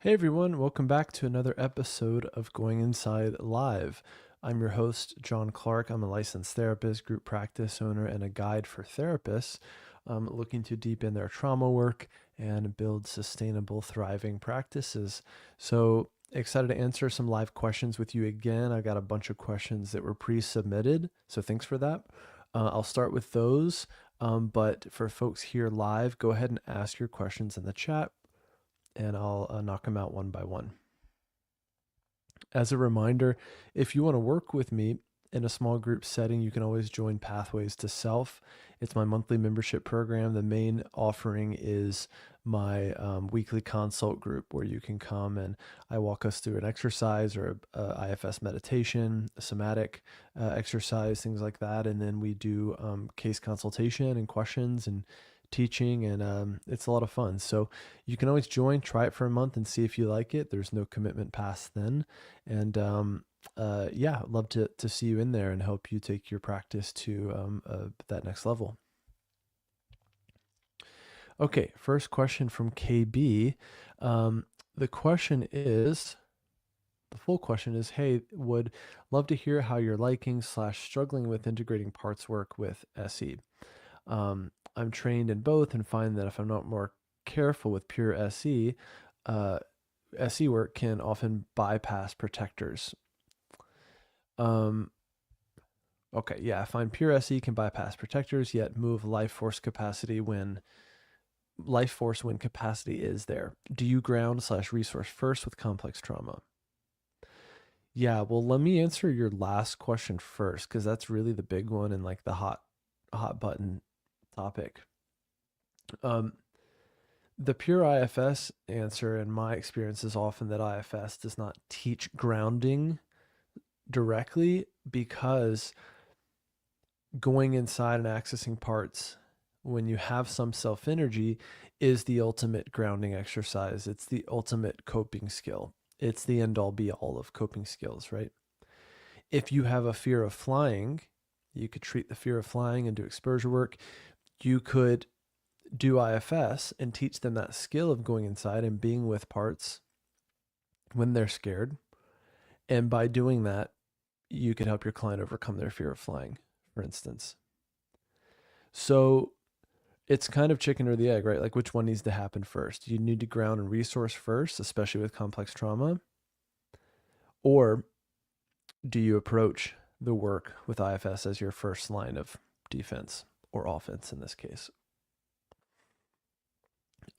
Hey everyone, welcome back to another episode of Going Inside Live. I'm your host, John Clark. I'm a licensed therapist, group practice owner, and a guide for therapists looking to deepen their trauma work and build sustainable, thriving practices. So, excited to answer some live questions with you again. I got a bunch of questions that were pre submitted, so thanks for that. I'll start with those. But for folks here live, go ahead and ask your questions in the chat and I'll knock them out one by one. As a reminder, if you want to work with me in a small group setting, you can always join Pathways to Self. It's my monthly membership program. The main offering is my weekly consult group where you can come and I walk us through an exercise or a IFS meditation, a somatic exercise, things like that. And then we do case consultation and questions and teaching, and it's a lot of fun. So you can always join, try it for a month and see if you like it. There's no commitment past then. And yeah, I'd love to see you in there and help you take your practice to that next level. Okay, first question from KB. The question is, the full question is, hey, would love to hear how you're liking / struggling with integrating parts work with SE. I'm trained in both and find that if I'm not more careful with pure SE, SE work can often bypass protectors. Okay, yeah, I find pure SE can bypass protectors, yet move life force when capacity is there. Do you ground / resource first with complex trauma? Yeah, well, let me answer your last question first, because that's really the big one and like the hot button topic. The pure IFS answer, in my experience, is often that IFS does not teach grounding directly, because going inside and accessing parts when you have some self energy is the ultimate grounding exercise. It's the ultimate coping skill. It's the end all be all of coping skills, right? If you have a fear of flying, you could treat the fear of flying and do exposure work. You could do IFS and teach them that skill of going inside and being with parts when they're scared. And by doing that, you can help your client overcome their fear of flying, for instance. So it's kind of chicken or the egg, right? Like, which one needs to happen first? You need to ground and resource first, especially with complex trauma. Or do you approach the work with IFS as your first line of defense or offense in this case?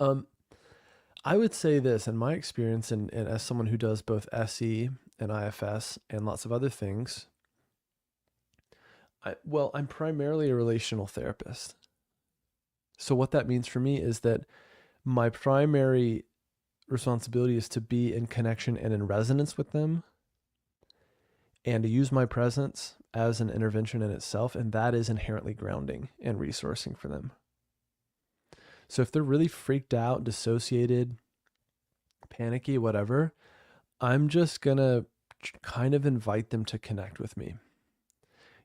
I would say this, in my experience, and as someone who does both SE and IFS and lots of other things, I'm primarily a relational therapist. So what that means for me is that my primary responsibility is to be in connection and in resonance with them and to use my presence as an intervention in itself. And that is inherently grounding and resourcing for them. So if they're really freaked out, dissociated, panicky, whatever, I'm just going to kind of invite them to connect with me.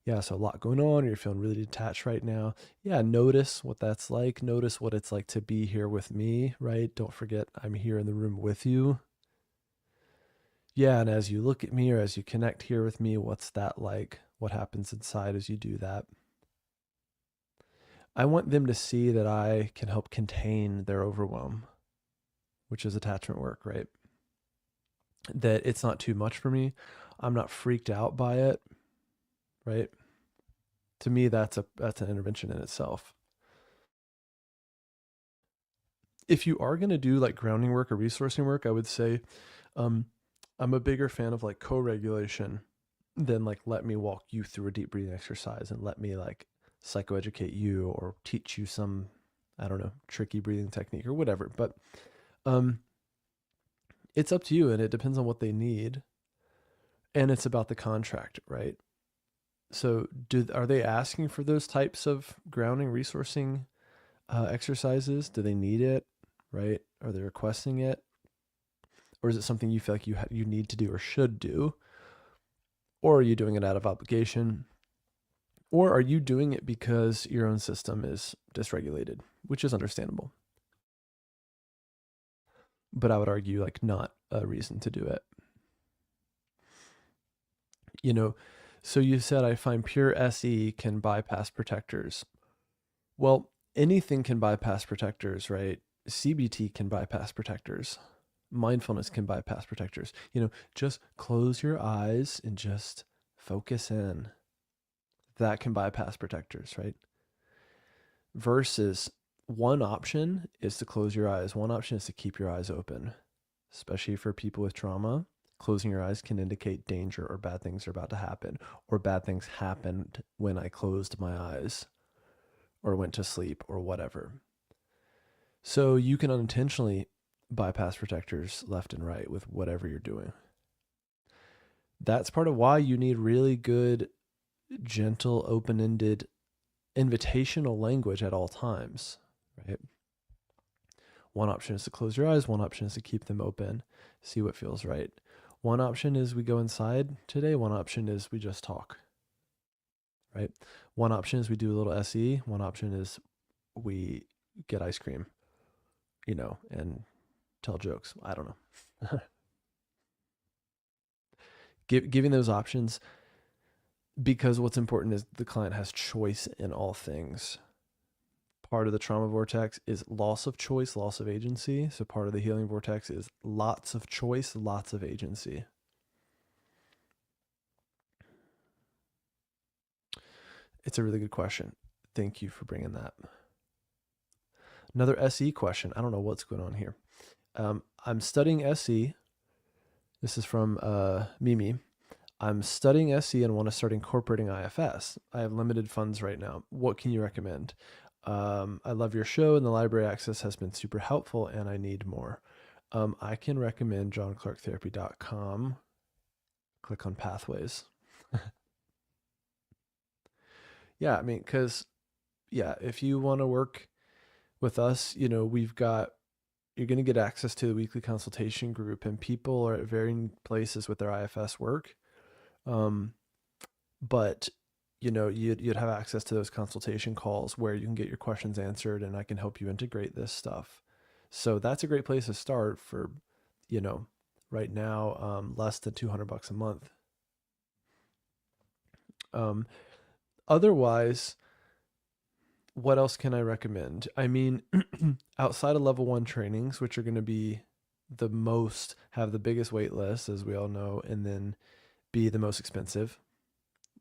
Yeah, so a lot going on, or you're feeling really detached right now. Yeah, notice what that's like. Notice what it's like to be here with me, right? Don't forget, I'm here in the room with you. Yeah, and as you look at me or as you connect here with me, what's that like? What happens inside as you do that? I want them to see that I can help contain their overwhelm, which is attachment work, right? That it's not too much for me. I'm not freaked out by it, right? To me, that's an intervention in itself. If you are going to do like grounding work or resourcing work, I would say I'm a bigger fan of like co-regulation than like let me walk you through a deep breathing exercise and let me like psychoeducate you or teach you some, I don't know, tricky breathing technique or whatever. But it's up to you, and it depends on what they need, and it's about the contract, right? So are they asking for those types of grounding resourcing exercises? Do they need it, right? Are they requesting it? Or is it something you feel like you need to do or should do? Or are you doing it out of obligation? Or are you doing it because your own system is dysregulated, which is understandable? but I would argue like not a reason to do it. You know, so you said I find pure SE can bypass protectors. Well, anything can bypass protectors, right? CBT can bypass protectors. Mindfulness can bypass protectors. Just close your eyes and just focus in. That can bypass protectors, right? Versus one option is to close your eyes. One option is to keep your eyes open, especially for people with trauma. Closing your eyes can indicate danger or bad things are about to happen, or bad things happened when I closed my eyes or went to sleep or whatever. So you can unintentionally bypass protectors left and right with whatever you're doing. That's part of why you need really good, gentle, open-ended, invitational language at all times, right? One option is to close your eyes. One option is to keep them open, see what feels right. One option is we go inside today. One option is we just talk, right? One option is we do a little SE. One option is we get ice cream, and tell jokes. I don't know. Giving those options, because what's important is the client has choice in all things. Part of the trauma vortex is loss of choice, loss of agency. So part of the healing vortex is lots of choice, lots of agency. It's a really good question. Thank you for bringing that. Another SE question. I don't know what's going on here. I'm studying SE. This is from Mimi. I'm studying SE and want to start incorporating IFS. I have limited funds right now. What can you recommend? I love your show and the library access has been super helpful and I need more. I can recommend johnclarktherapy.com. Click on pathways. Yeah, I mean, because, yeah, if you want to work with us, you're going to get access to the weekly consultation group, and people are at varying places with their IFS work. But you'd have access to those consultation calls where you can get your questions answered and I can help you integrate this stuff. So that's a great place to start for, right now, less than $200 a month. Otherwise, what else can I recommend? I mean, outside of level 1 trainings, which are going to be have the biggest wait list, as we all know, and then be the most expensive.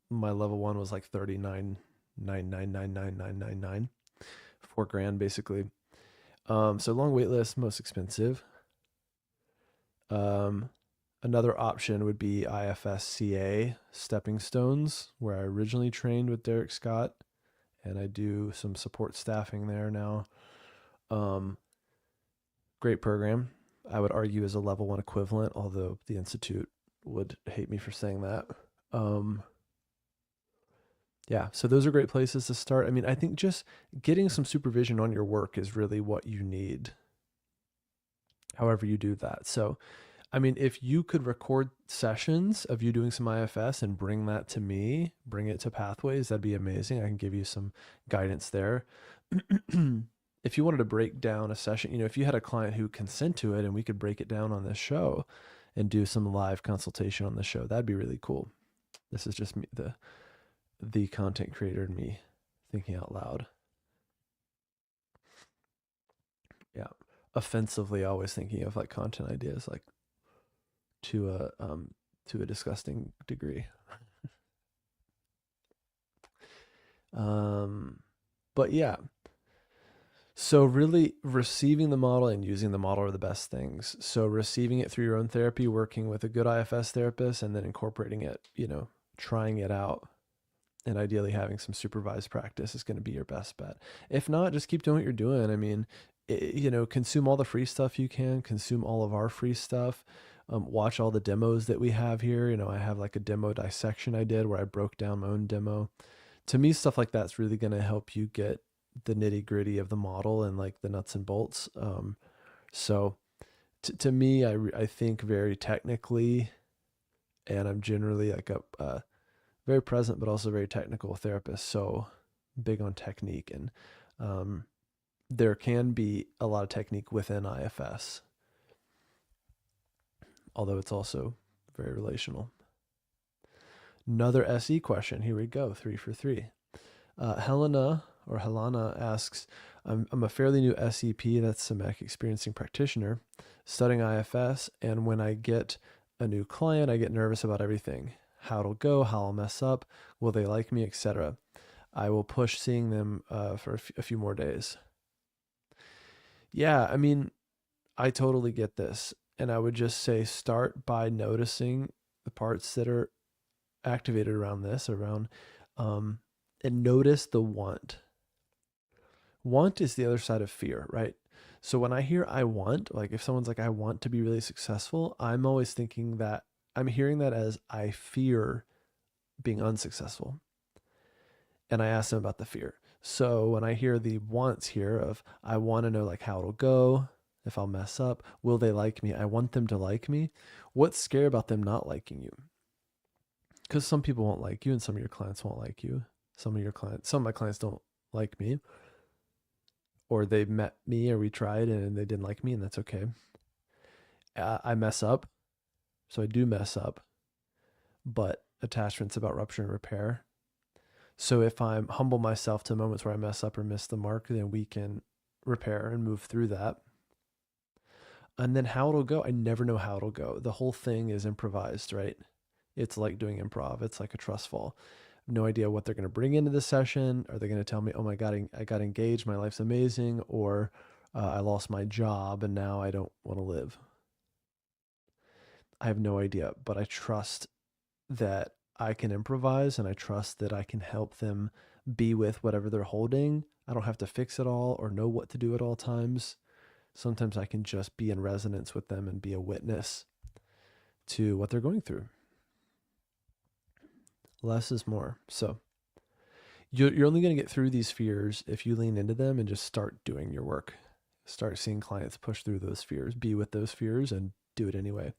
My level 1 was like $39,999,999, $4,000 basically. So long wait list, most expensive. Another option would be IFSCA Stepping Stones, where I originally trained with Derek Scott, and I do some support staffing there now. Great program. I would argue is a level 1 equivalent, although the Institute would hate me for saying that. Yeah, so those are great places to start. I mean, I think just getting some supervision on your work is really what you need, however you do that. So, I mean, if you could record sessions of you doing some IFS and bring that to me, bring it to Pathways, that'd be amazing. I can give you some guidance there. If you wanted to break down a session, if you had a client who consent to it and we could break it down on this show and do some live consultation on the show, that'd be really cool. This is just me, the content creator and me thinking out loud. Yeah. Offensively always thinking of like content ideas, like to a disgusting degree. But yeah. So really receiving the model and using the model are the best things. So receiving it through your own therapy, working with a good IFS therapist, and then incorporating it, trying it out, and ideally having some supervised practice is going to be your best bet. If not, just keep doing what you're doing. I mean, consume all the free stuff you can, consume all of our free stuff. Watch all the demos that we have here. I have like a demo dissection I did where I broke down my own demo. To me, stuff like that's really going to help you get the nitty gritty of the model and like the nuts and bolts. So to me, I think very technically, and I'm generally like a very present, but also very technical therapist. So big on technique, and there can be a lot of technique within IFS. although it's also very relational. Another SE question. Here we go. 3 for 3. Helena asks, I'm a fairly new SEP, that's Somatic Experiencing Practitioner, studying IFS, and when I get a new client, I get nervous about everything. How it'll go, how I'll mess up, will they like me, etc. I will push seeing them for a few more days. Yeah, I mean, I totally get this. And I would just say start by noticing the parts that are activated around this, um, and notice the want. Want is the other side of fear, right? So when I hear I want, like if someone's like, I want to be really successful, I'm always thinking that I'm hearing that as I fear being unsuccessful. And I ask them about the fear. So when I hear the wants here of, I want to know like how it'll go, if I'll mess up, will they like me? I want them to like me. What's scary about them not liking you? Because some people won't like you and some of your clients won't like you. Some of my clients don't like me, or they met me or we tried and they didn't like me, and that's okay. I mess up. So I do mess up, but attachment's about rupture and repair. So if I'm humble myself to moments where I mess up or miss the mark, then we can repair and move through that. And then how it'll go, I never know how it'll go. The whole thing is improvised, right? It's like doing improv. It's like a trust fall. No idea what they're going to bring into the session. Are they going to tell me, oh my God, I got engaged, my life's amazing, or I lost my job and now I don't want to live? I have no idea, but I trust that I can improvise and I trust that I can help them be with whatever they're holding. I don't have to fix it all or know what to do at all times. Sometimes I can just be in resonance with them and be a witness to what they're going through. Less is more. So you're only going to get through these fears if you lean into them and just start doing your work. Start seeing clients push through those fears, be with those fears, and do it anyway.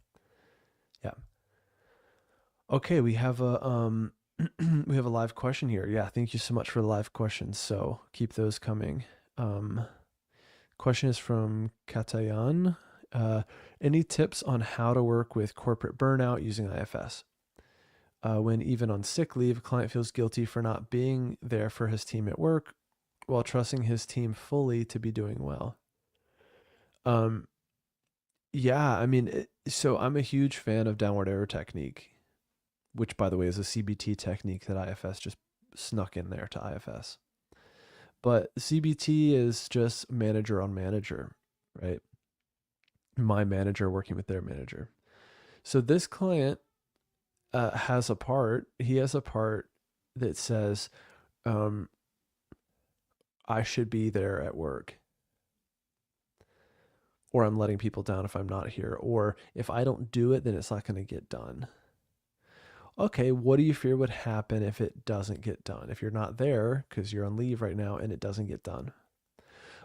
Yeah. Okay, we have a we have a live question here. Yeah, thank you so much for the live questions. So keep those coming. Question is from Katayan. Any tips on how to work with corporate burnout using IFS? When even on sick leave, a client feels guilty for not being there for his team at work while trusting his team fully to be doing well. Yeah, I mean, so I'm a huge fan of downward arrow technique, which by the way is a CBT technique that IFS just snuck in there to IFS. But CBT is just manager on manager, right? My manager working with their manager. So this client has a part, he has a part that says, I should be there at work, or I'm letting people down if I'm not here, or if I don't do it, then it's not going to get done. Okay, what do you fear would happen if it doesn't get done? If you're not there because you're on leave right now and it doesn't get done?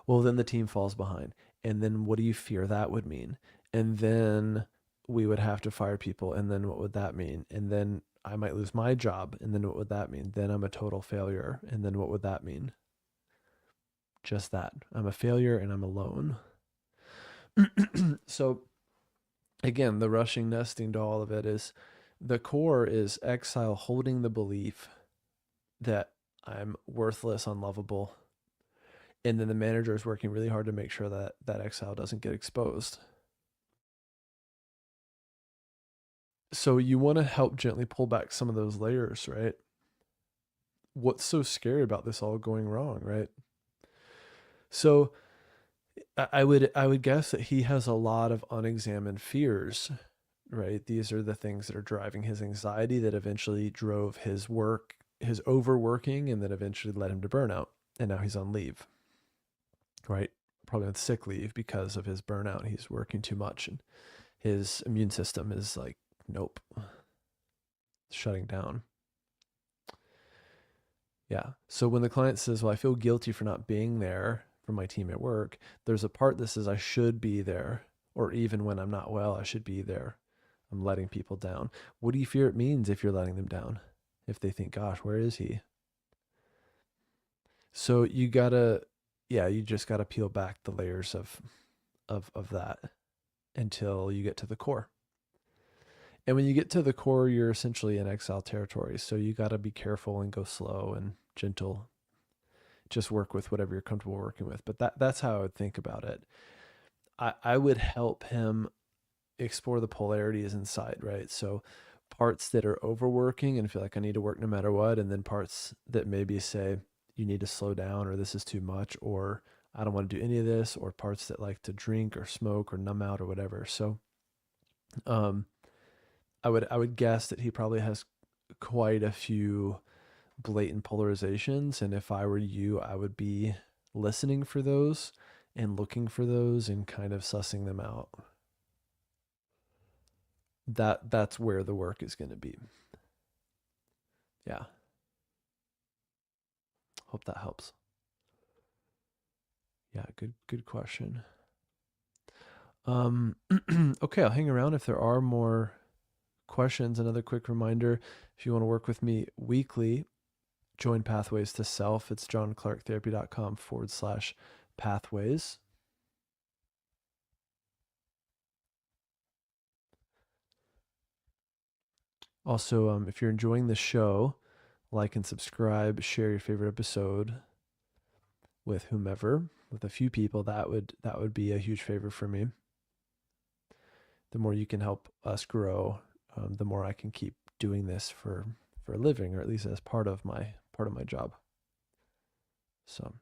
Well, then the team falls behind. And then what do you fear that would mean? And then we would have to fire people. And then what would that mean? And then I might lose my job. And then what would that mean? Then I'm a total failure. And then what would that mean? Just that. I'm a failure and I'm alone. So again, the rushing nesting to all of it is the core is exile holding the belief that I'm worthless, unlovable. And then the manager is working really hard to make sure that that exile doesn't get exposed. So you want to help gently pull back some of those layers, right? What's so scary about this all going wrong, right? So I would guess that he has a lot of unexamined fears, right? These are the things that are driving his anxiety that eventually drove his work, his overworking, and that eventually led him to burnout. And now he's on leave, right? Probably on sick leave because of his burnout. He's working too much and his immune system is like, nope, shutting down. Yeah. So when the client says, well, I feel guilty for not being there for my team at work, there's a part that says I should be there, or even when I'm not well, I should be there. I'm letting people down. What do you fear it means if you're letting them down? If they think, gosh, where is he? So you gotta, yeah, you just gotta peel back the layers of that until you get to the core. And when you get to the core, you're essentially in exile territory. So you got to be careful and go slow and gentle. Just work with whatever you're comfortable working with. But that's how I would think about it. I would help him explore the polarities inside, right? So parts that are overworking and feel like I need to work no matter what, and then parts that maybe say you need to slow down or this is too much or I don't want to do any of this, or parts that like to drink or smoke or numb out or whatever. So um I would guess that he probably has quite a few blatant polarizations, and if I were you, I would be listening for those and looking for those and kind of sussing them out. That's where the work is going to be. Yeah. Hope that helps. Yeah, good question. Um okay, I'll hang around if there are more questions. Another quick reminder, if you want to work with me weekly, join Pathways to Self. It's johnclarktherapy.com/pathways. Also, if you're enjoying the show, like and subscribe, share your favorite episode with whomever, with a few people. That would be a huge favor for me. The more you can help us grow, the more I can keep doing this for a living, or at least as part of my job. So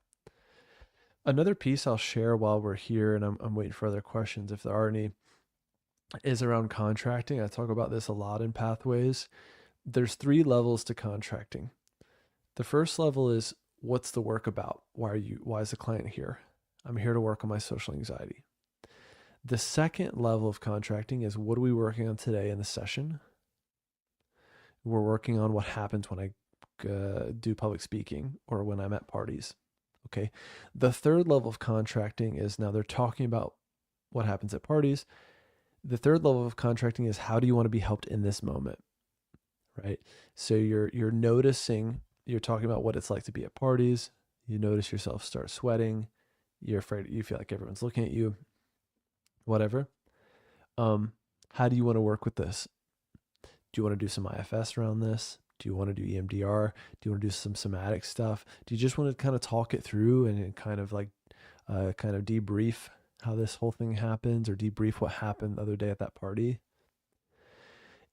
another piece I'll share while we're here, and I'm waiting for other questions if there are any, is around contracting. I talk about this a lot in Pathways. There's 3 levels to contracting. The first level is, what's the work about? Why is the client here? I'm here to work on my social anxiety. The second level of contracting is, what are we working on today in the session? We're working on what happens when I do public speaking or when I'm at parties. Okay. The third level of contracting is, now they're talking about what happens at parties. The third level of contracting is, how do you want to be helped in this moment? Right. So you're noticing, you're talking about what it's like to be at parties. You notice yourself start sweating. You're afraid, you feel like everyone's looking at you, whatever. How do you want to work with this? Do you want to do some IFS around this? Do you want to do EMDR? Do you want to do some somatic stuff? Do you just want to kind of talk it through and kind of like kind of debrief how this whole thing happens, or debrief what happened the other day at that party?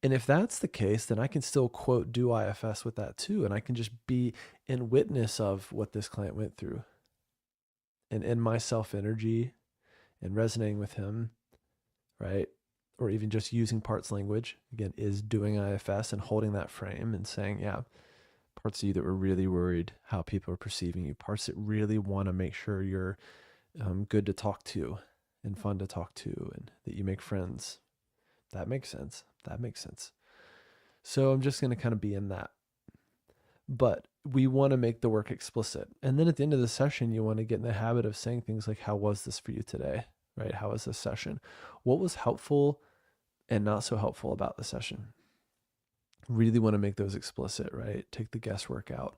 And if that's the case, then I can still quote do IFS with that too. And I can just be in witness of what this client went through, and in my self energy and resonating with him, right? Or even just using parts language, again, is doing IFS and holding that frame and saying, yeah, parts of you that were really worried how people are perceiving you, parts that really want to make sure you're good to talk to and fun to talk to and that you make friends. That makes sense. That makes sense. So I'm just going to kind of be in that. But we want to make the work explicit. And then at the end of the session, you want to get in the habit of saying things like, how was this for you today? Right? How was this session? What was helpful and not so helpful about the session? Really want to make those explicit, right? Take the guesswork out.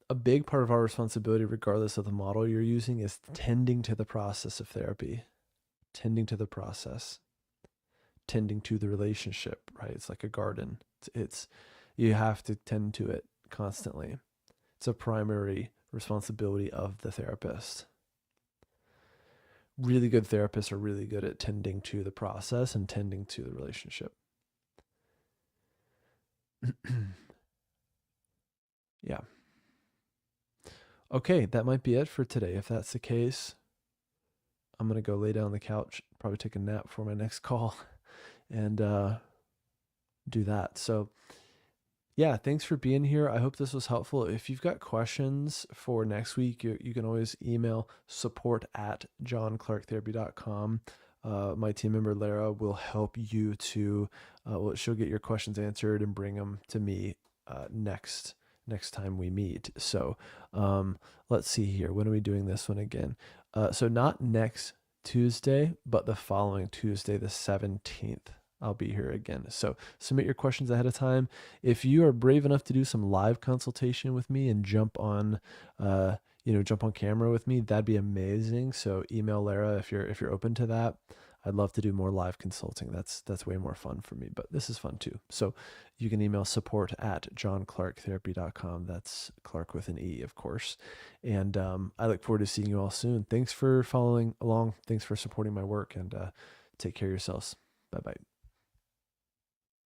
A big part of our responsibility, regardless of the model you're using, is tending to the process of therapy, tending to the process, tending to the relationship, right? It's like a garden. It's you have to tend to it constantly. It's a primary responsibility of the therapist. Really good therapists are really good at tending to the process and tending to the relationship. Yeah. Okay, that might be it for today. If that's the case, I'm going to go lay down on the couch, probably take a nap for my next call, and do that. So, yeah, thanks for being here. I hope this was helpful. If you've got questions for next week, you can always email support@johnclarktherapy.com. My team member, Lara, will help you to, she'll get your questions answered and bring them to me next time we meet. So let's see here. When are we doing this one again? So not next Tuesday, but the following Tuesday, the 17th. I'll be here again. So submit your questions ahead of time. If you are brave enough to do some live consultation with me and jump on camera with me, that'd be amazing. So email Lara if you're open to that. I'd love to do more live consulting. That's way more fun for me, but this is fun too. So you can email support@johnclarktherapy.com. That's Clark with an E, of course. And I look forward to seeing you all soon. Thanks for following along. Thanks for supporting my work, and take care of yourselves. Bye-bye.